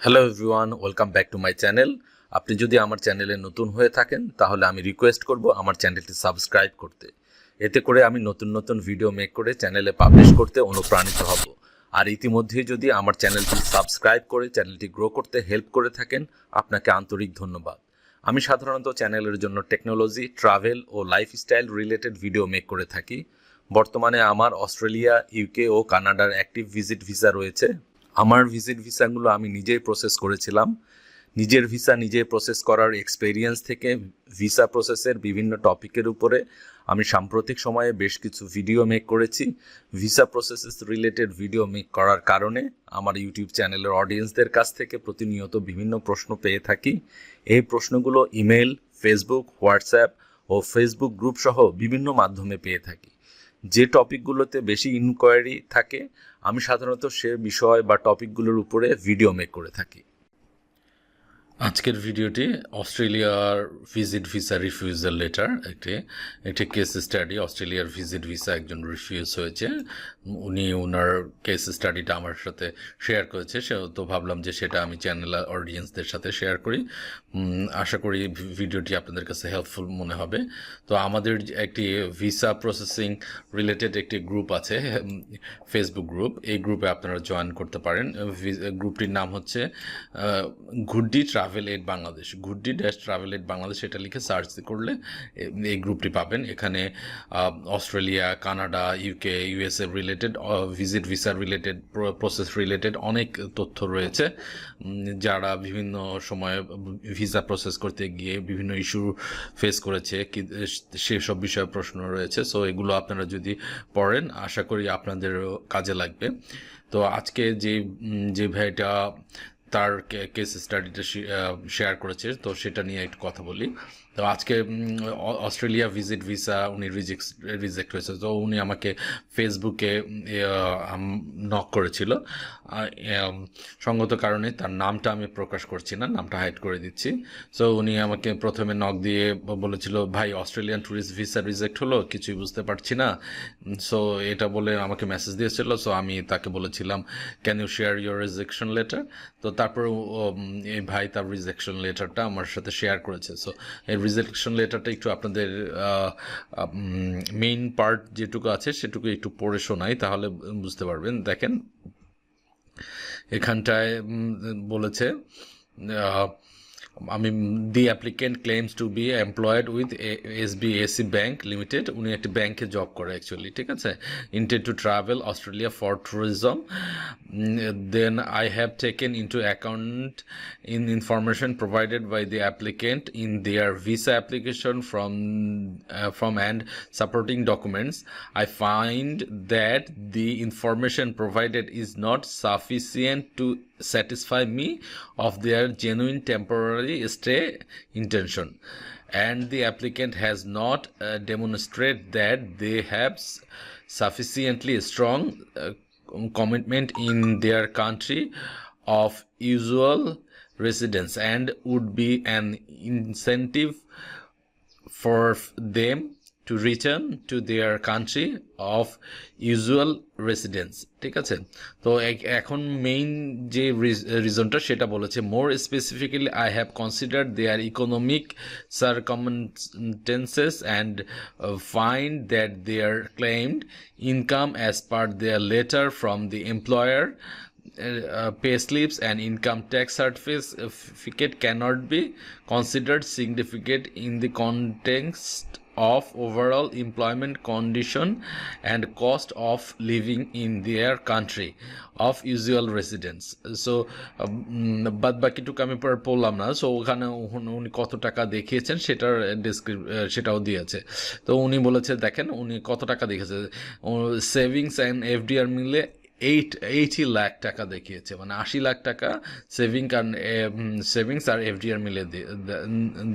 Hello everyone, welcome back to my channel. আপনি যদি আমার চ্যানেলে নতুন হয়ে থাকেন তাহলে আমি রিকোয়েস্ট করব আমার চ্যানেলটি সাবস্ক্রাইব করতে। এতে করে আমি নতুন নতুন ভিডিও মেক করে চ্যানেলে পাবলিশ করতে অনুপ্রাণিত হব। আর ইতিমধ্যেই যদি আমার চ্যানেলটি সাবস্ক্রাইব করে চ্যানেলটি গ্রো করতে হেল্প করে থাকেন, আপনাকে আন্তরিক ধন্যবাদ। আমি সাধারণত চ্যানেলের জন্য টেকনোলজি, ট্রাভেল ও লাইফস্টাইল রিলেটেড ভিডিও মেক করে থাকি। বর্তমানে আমার অস্ট্রেলিয়া, ইউকে ও কানাডার অ্যাক্টিভ ভিজিট ভিসা রয়েছে। আমার ভিজিট ভিসাগুলো আমি নিজেই প্রসেস করেছিলাম। নিজের ভিসা নিজে প্রসেস করার এক্সপেরিয়েন্স থেকে ভিসা প্রসেসের বিভিন্ন টপিকের উপরে আমি সাম্প্রতিক সময়ে বেশ কিছু ভিডিও মেক করেছি। Visa processes related video make করার কারণে আমার ইউটিউব চ্যানেলের অডিয়েন্সদের কাছ থেকে প্রতিনিয়ত বিভিন্ন প্রশ্ন পেয়ে থাকি। এই প্রশ্নগুলো ইমেল, ফেসবুক, হোয়াটসঅ্যাপ ও ফেসবুক গ্রুপ সহ বিভিন্ন মাধ্যমে পেয়ে থাকি। যে টপিকগুলোতে বেশি ইনকোয়ারি থাকে আমি সাধারণত সে বিষয় বা টপিকগুলোর উপরে ভিডিও মেক করে থাকি। আজকের ভিডিওটি অস্ট্রেলিয়ার ভিজিট ভিসা রিফিউজাল লেটার, একটি কেস স্টাডি। অস্ট্রেলিয়ার ভিজিট ভিসা একজন রিফিউজ হয়েছে, উনি ওনার কেস স্টাডিটা আমার সাথে শেয়ার করেছে, তো ভাবলাম যে সেটা আমি চ্যানেল অডিয়েন্সদের সাথে শেয়ার করি। আশা করি ভিডিওটি আপনাদের কাছে হেল্পফুল মনে হবে। তো আমাদের একটি ভিসা প্রসেসিং রিলেটেড একটি গ্রুপ আছে, ফেসবুক গ্রুপ। এই গ্রুপে আপনারা জয়েন করতে পারেন। গ্রুপটির নাম হচ্ছে গুড্ডি ট্রাভেল এড বাংলাদেশ, গুড্ডি ড্যাশ ট্রাভেল এড বাংলাদেশ, এটা লিখে সার্চ করলে এই গ্রুপটি পাবেন। এখানে Australia, Canada, UK, USA related, visit visa related, process related অনেক তথ্য রয়েছে। যারা বিভিন্ন সময়ে ভিসা প্রসেস করতে গিয়ে বিভিন্ন ইস্যু ফেস করেছে, সেসব বিষয়ে প্রশ্ন রয়েছে। সো এগুলো আপনারা যদি পড়েন আশা করি আপনাদের কাজে লাগবে। তো আজকে যে ভাইটা তার কেস স্টাডিটা শেয়ার করেছে, তো সেটা নিয়ে একটু কথা বলি। তো আজকে অস্ট্রেলিয়া ভিজিট ভিসা উনি রিজেক্ট হয়েছে। তো উনি আমাকে ফেসবুকে নক করেছিল। সঙ্গত কারণে তার নামটা আমি প্রকাশ করছি না, নামটা হাইড করে দিচ্ছি। সো উনি আমাকে প্রথমে নক দিয়ে বলেছিল, ভাই অস্ট্রেলিয়ান ট্যুরিস্ট ভিসা রিজেক্ট হলো, কিছুই বুঝতে পারছি না। সো এটা বলে আমাকে মেসেজ দিয়েছিল। সো আমি তাকে বলেছিলাম, can you share your rejection letter. তো তারপরে এই ভাই তার রিজেকশন লেটারটা আমার সাথে শেয়ার করেছে। সো এই রিজেকশন লেটারটা একটু আপনাদের মেইন পার্ট যেটুকু আছে সেটুকু একটু পড়ে শোনাই, তাহলে বুঝতে পারবেন। দেখেন এখানটায় বলেছে, the applicant claims to be employed with SBAC Bank Limited, উনি একটি ব্যাংকে জব করে অ্যাকচুয়ালি, ঠিক আছে। intend to travel Australia for tourism. Then I have taken into account in information provided by the applicant in their visa application from and supporting documents. I find that the information provided is not sufficient to satisfy me of their genuine temporary stay intention, and the applicant has not demonstrated that they have sufficiently strong commitment in their country of usual residence, and would be an incentive for them to return to their country of usual residence, ঠিক আছে। তো এখন main যে রিজনটা সেটা বলেছে, more specifically I have considered their economic circumstances and find that their claimed income as per their letter from the employer, pay slips and income tax certificate cannot be considered significant in the context of overall employment condition and cost of living in their country of usual residence. So বাদ বাকিটুকু আমি পড়লাম না। So ওখানে উনি কত টাকা দেখিয়েছেন সেটাও দিয়েছে। তো উনি বলেছে, দেখেন উনি কত টাকা দেখিয়েছে, সেভিংস অ্যান্ড এফডিআর মিলে 80 লাখ টাকা দেখিয়েছে, মানে 80 লাখ টাকা সেভিংস আর এফডিআর মিলে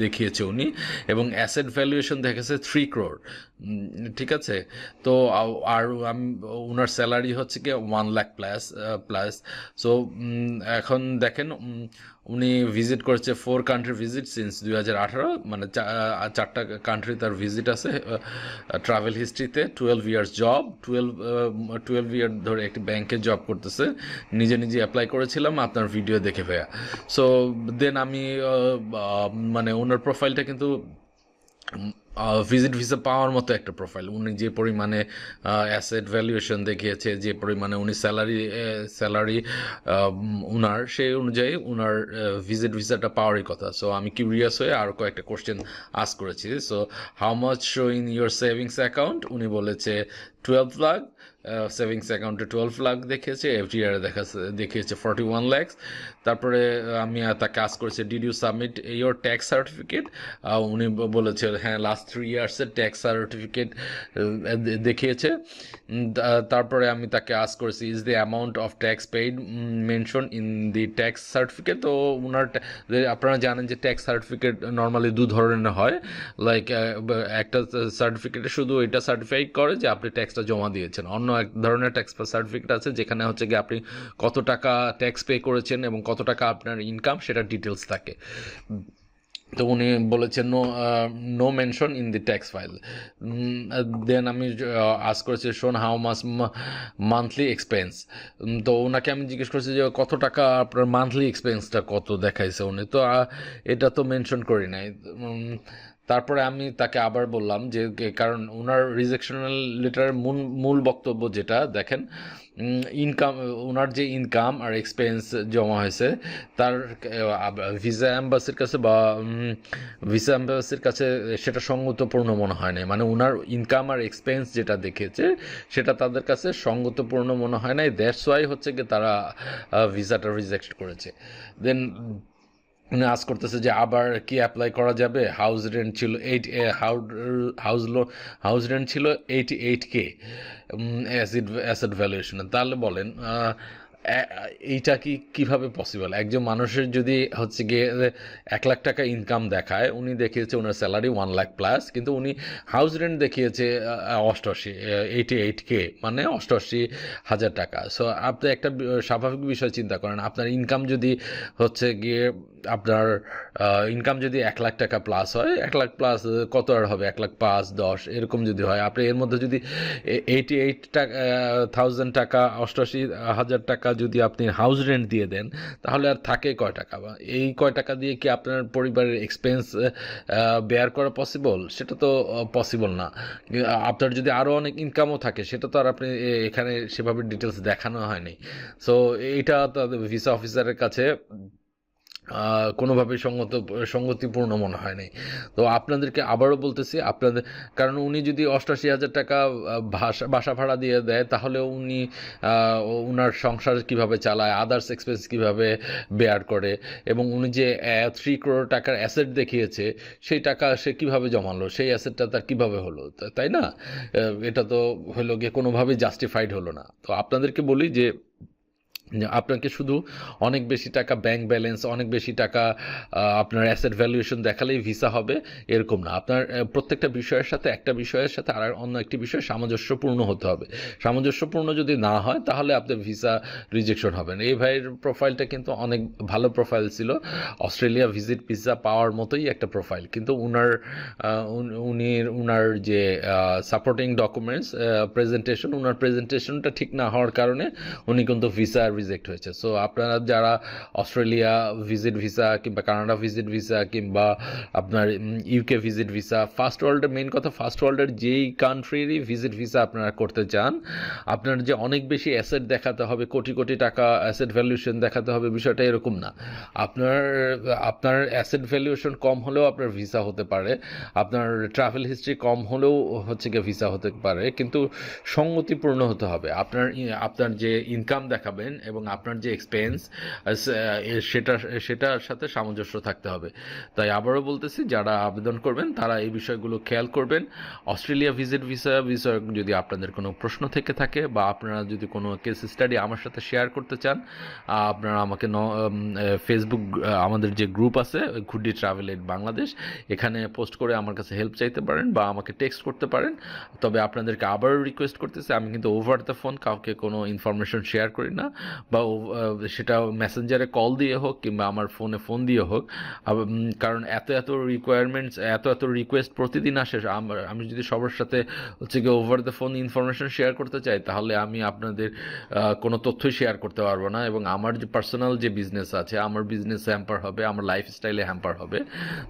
দেখিয়েছে উনি, এবং অ্যাসেট ভ্যালুয়েশন দেখেছে 3 crore, ঠিক আছে। তো আর ওনার স্যালারি হচ্ছে কি 1 লাখ প্লাস। সো এখন দেখেন উনি ভিজিট করেছে 4 কান্ট্রি ভিজিট সিন্স 2018, মানে 4টা কান্ট্রি তার ভিজিট আছে ট্রাভেল হিস্ট্রিতে। 12 ইয়ার্স জব, 12 ইয়ার ধরে একটি ব্যাংকে জব করতেছে, নিজে নিজে অ্যাপ্লাই করেছিলাম আপনার ভিডিও দেখে ভাইয়া। সো দেন আমি মানে ওনার প্রোফাইলটা কিন্তু ভিজিট ভিসা পাওয়ার মতো একটা প্রোফাইল। উনি যে পরিমাণে অ্যাসেট ভ্যালুয়েশন দেখিয়েছে, যে পরিমাণে উনি স্যালারি উনার, সেই অনুযায়ী উনার ভিজিট ভিসাটা পাওয়ারই কথা। সো আমি কিউরিয়াস হয়ে আরও কয়েকটা কোশ্চেন আস্ক করেছি। So how much show in your savings account, উনি বলেছে 12 লাখ। সেভিংস অ্যাকাউন্টে 12 লাখ দেখিয়েছে, এফডিআরে দেখিয়েছে 41 লাখ। তারপরে আমি তাকে আস্ক করেছি did you submit your tax certificate, উনি বলেছে হ্যাঁ লাস্ট 3 ইয়ার্সের ট্যাক্স সার্টিফিকেট দেখিয়েছে। তারপরে আমি তাকে আস্ক করেছি is the amount of tax paid mention in the tax certificate. তো ওনার আপনারা জানেন যে ট্যাক্স সার্টিফিকেট নর্মালি দু ধরনের হয়, লাইক একটা সার্টিফিকেটে শুধু এটা সার্টিফাই করে যে আপনি ট্যাক্সটা জমা দিয়েছেন, অন্য এক ধরনের ট্যাক্স সার্টিফিকেট আছে যেখানে হচ্ছে গিয়ে আপনি কত টাকা ট্যাক্স পে করেছেন এবং কত টাকা আপনার ইনকাম সেটা ডিটেলস থাকে। তো উনি বলেছেন no mention in the tax file. Then আমি আস্ক করেছি শোন হাউ মাস মান্থলি এক্সপেন্স। তো ওনাকে আমি জিজ্ঞেস করেছি যে কত টাকা আপনার মান্থলি এক্সপেন্সটা কত দেখাইছে উনি, তো এটা তো মেনশন করি নাই। তারপরে আমি তাকে আবার বললাম যে কারণ ওনার রিজেকশনাল লেটারের মূল বক্তব্য যেটা দেখেন, ইনকাম, ওনার যে ইনকাম আর এক্সপেন্স জমা হয়েছে তার ভিসা অ্যাম্বাসির কাছে বা ভিসা অ্যাম্বাসির কাছে সেটা সঙ্গতপূর্ণ মনে হয় না। মানে ওনার ইনকাম আর এক্সপেন্স যেটা দেখেছে সেটা তাদের কাছে সঙ্গতপূর্ণ মনে হয় নাই, দ্যাটস ওয়াই হচ্ছে কি তারা ভিসাটা রিজেক্ট করেছে। দেন আজ করতেছে যে আবার কি অ্যাপ্লাই করা যাবে, হাউস রেন্ট ছিল হাউস রেন্ট ছিল 88K অ্যাসেট ভ্যালুয়েশন। তাহলে বলেন এইটা কিভাবে পসিবল? একজন মানুষের যদি হচ্ছে গিয়ে 1 লাখ টাকা ইনকাম দেখায়, উনি দেখিয়েছে ওনার স্যালারি 1 লাখ প্লাস, কিন্তু উনি হাউস রেন্ট দেখিয়েছে 88K, মানে 88,000 টাকা। সো আপনি একটা স্বাভাবিক বিষয় চিন্তা করেন, আপনার ইনকাম যদি হচ্ছে গিয়ে আপনার ইনকাম যদি 1 লাখ টাকা প্লাস হয়, 1 লাখ প্লাস কত আর হবে, 1 লাখ 5, 10 এরকম যদি হয়, আপনি এর মধ্যে যদি 88,000 টাকা 88,000 টাকা যদি আপনি হাউস রেন্ট দিয়ে দেন, তাহলে আর থাকে কয় টাকা? বা এই কয় টাকা দিয়ে কি আপনার পরিবারের এক্সপেন্স বেয়ার করা পসিবল? সেটা তো পসিবল না। আপনার যদি আরও অনেক ইনকামও থাকে, সেটা তো আর আপনি এখানে সেভাবে ডিটেলস দেখানো হয়নি। সো এইটা ভিসা অফিসারের কাছে কোনোভাবেই সঙ্গতিপূর্ণ মনে হয় নাই। তো আপনাদেরকে আবারও বলতেছি, আপনাদের, কারণ উনি যদি 88,000 টাকা বাসা ভাড়া দিয়ে দেয়, তাহলে উনি ওনার সংসার কিভাবে চালায়, আদার্স এক্সপেন্স কিভাবে বেয়ার করে, এবং উনি যে 3 করোড় টাকার অ্যাসেট দেখিয়েছে সেই টাকা সে কিভাবে জমালো, সেই অ্যাসেটটা তার কিভাবে হলো, তাই না? এটা তো হলো গিয়ে কোনোভাবেই জাস্টিফাইড হলো না। তো আপনাদেরকে বলি যে আপনাকে শুধু অনেক বেশি টাকা ব্যাংক ব্যালেন্স, অনেক বেশি টাকা আপনার অ্যাসেট ভ্যালুয়েশন দেখালেই ভিসা হবে এরকম না। আপনার প্রত্যেকটা বিষয়ের সাথে একটা বিষয়ের সাথে আর অন্য একটি বিষয় সামঞ্জস্যপূর্ণ হতে হবে। সামঞ্জস্যপূর্ণ যদি না হয় তাহলে আপনার ভিসা রিজেকশন হবে না। এই ভাইয়ের প্রোফাইলটা কিন্তু অনেক ভালো প্রোফাইল ছিল, অস্ট্রেলিয়া ভিজিট ভিসা পাওয়ার মতোই একটা প্রোফাইল, কিন্তু উনার যে সাপোর্টিং ডকুমেন্টস ওনার প্রেজেন্টেশনটা ঠিক না হওয়ার কারণে উনি কিন্তু ভিসা রিজেক্ট হয়েছে। সো আপনারা যারা অস্ট্রেলিয়া ভিজিট ভিসা কিংবা কানাডা ভিজিট ভিসা কিংবা আপনার ইউকে ভিজিট ভিসা, ফার্স্ট ওয়ার্ল্ডের মেইন কথা, ফার্স্ট ওয়ার্ল্ডের যেই কান্ট্রিরই ভিজিট ভিসা আপনারা করতে চান, আপনার যে অনেক বেশি অ্যাসেট দেখাতে হবে, কোটি কোটি টাকা অ্যাসেট ভ্যালুয়েশন দেখাতে হবে, বিষয়টা এরকম না। আপনার অ্যাসেট ভ্যালুয়েশন কম হলেও আপনার ভিসা হতে পারে, আপনার ট্রাভেল হিস্ট্রি কম হলেও হচ্ছে গিয়ে ভিসা হতে পারে, কিন্তু সঙ্গতিপূর্ণ হতে হবে। আপনার যে ইনকাম দেখাবেন এবং আপনার যে এক্সপেন্স সেটার সাথে সামঞ্জস্য থাকতে হবে। তাই আবারও বলতেছি, যারা আবেদন করবেন তারা এই বিষয়গুলো খেয়াল করবেন। অস্ট্রেলিয়া ভিজিট ভিসা বিষয়ে যদি আপনাদের কোনো প্রশ্ন থেকে থাকে বা আপনারা যদি কোনো কেস স্টাডি আমার সাথে শেয়ার করতে চান, আপনারা আমাকে ফেসবুক আমাদের যে গ্রুপ আছে ঘুড্ডি ট্রাভেল এড বাংলাদেশ, এখানে পোস্ট করে আমার কাছে হেল্প চাইতে পারেন বা আমাকে টেক্সট করতে পারেন। তবে আপনাদেরকে আবারও রিকোয়েস্ট করতেছি, আমি কিন্তু ওভার দ্য ফোন কাউকে কোনো ইনফরমেশন শেয়ার করি না। বা সেটা মেসেঞ্জারে কল দিয়ে হোক কিংবা আমার ফোনে ফোন দিয়ে হোক, কারণ এত রিকোয়ারমেন্টস, এত রিকোয়েস্ট প্রতিদিন আসে। আমি যদি সবার সাথে হচ্ছে কি over the phone information share করতে চাই, তাহলে আমি আপনাদের কোনো তথ্যই শেয়ার করতে পারবো না, এবং আমার যে পার্সোনাল যে বিজনেস আছে, আমার বিজনেস হ্যাম্পার হবে, আমার লাইফস্টাইলে হ্যাম্পার হবে।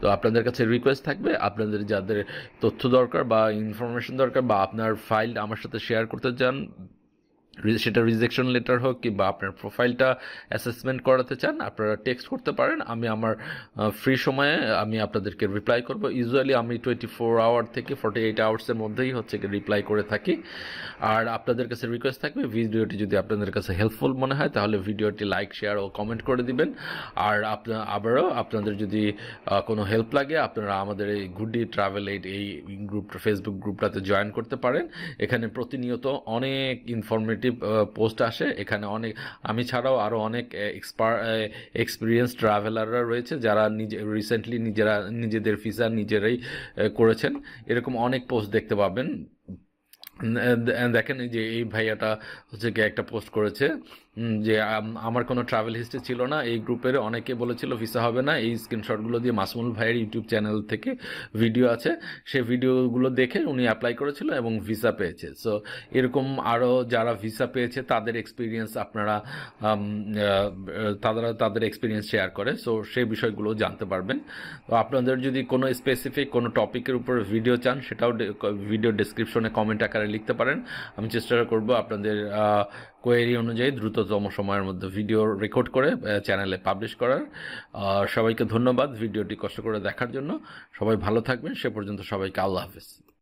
তো আপনাদের কাছে রিকোয়েস্ট থাকবে, আপনাদের যাদের তথ্য দরকার বা ইনফরমেশন দরকার বা আপনার ফাইল আমার সাথে শেয়ার করতে চান, সেটা রিজেকশন লেটার হোক কিংবা আপনার প্রোফাইলটা অ্যাসেসমেন্ট করাতে চান, আপনারা টেক্সট করতে পারেন। আমি আমার ফ্রি সময়ে আমি আপনাদেরকে রিপ্লাই করব। ইউজুয়ালি আমি 24 আওয়ার থেকে 48 আওয়ার্সের মধ্যেই হচ্ছে রিপ্লাই করে থাকি। আর আপনাদের কাছে রিকোয়েস্ট থাকবে, ভিডিওটি যদি আপনাদের কাছে হেল্পফুল মনে হয় তাহলে ভিডিওটি লাইক, শেয়ার ও কমেন্ট করে দিবেন। আর আবারও আপনাদের যদি কোনো হেল্প লাগে, আপনারা আমাদের এই গুডি ট্রাভেল এইড এই গ্রুপটা, ফেসবুক গ্রুপটাতে জয়েন করতে পারেন। এখানে প্রতিনিয়ত অনেক ইনফরমেটিভ পোস্ট আসে। এখানে অনেক, আমি ছাড়াও আরও অনেক এক্সপিরিয়েন্স ট্রাভেলাররা রয়েছে যারা রিসেন্টলি নিজেদের ভিসা নিজেরাই করেছেন। এরকম অনেক পোস্ট দেখতে পাবেন। দেখেন যে এই ভাইয়াটা হচ্ছে গিয়ে একটা পোস্ট করেছে যে আমার কোনো ট্রাভেল হিস্ট্রি ছিল না, এই গ্রুপের অনেকে বলেছিল ভিসা হবে না। এই স্ক্রিনশটগুলো দিয়ে মাসমুল ভাইয়ের ইউটিউব চ্যানেল থেকে ভিডিও আছে, সেই ভিডিওগুলো দেখে উনি অ্যাপ্লাই করেছিল এবং ভিসা পেয়েছে। সো এরকম আরও যারা ভিসা পেয়েছে তাদের এক্সপিরিয়েন্স আপনারা তাদের এক্সপিরিয়েন্স শেয়ার করে, সো সেই বিষয়গুলো জানতে পারবেন। তো আপনাদের যদি কোনো স্পেসিফিক কোনো টপিকের উপর ভিডিও চান, সেটাও ভিডিও ডেসক্রিপশনে কমেন্ট আকারে লিখতে পারেন। আমি চেষ্টা করব আপনাদের কোয়েরি অনুযায়ী দ্রুততম সময়ের মধ্যে ভিডিও রেকর্ড করে চ্যানেলে পাবলিশ করার। সবাইকে ধন্যবাদ ভিডিওটি কষ্ট করে দেখার জন্য। সবাই ভালো থাকবেন। সে পর্যন্ত সবাইকে আল্লাহ হাফেজ।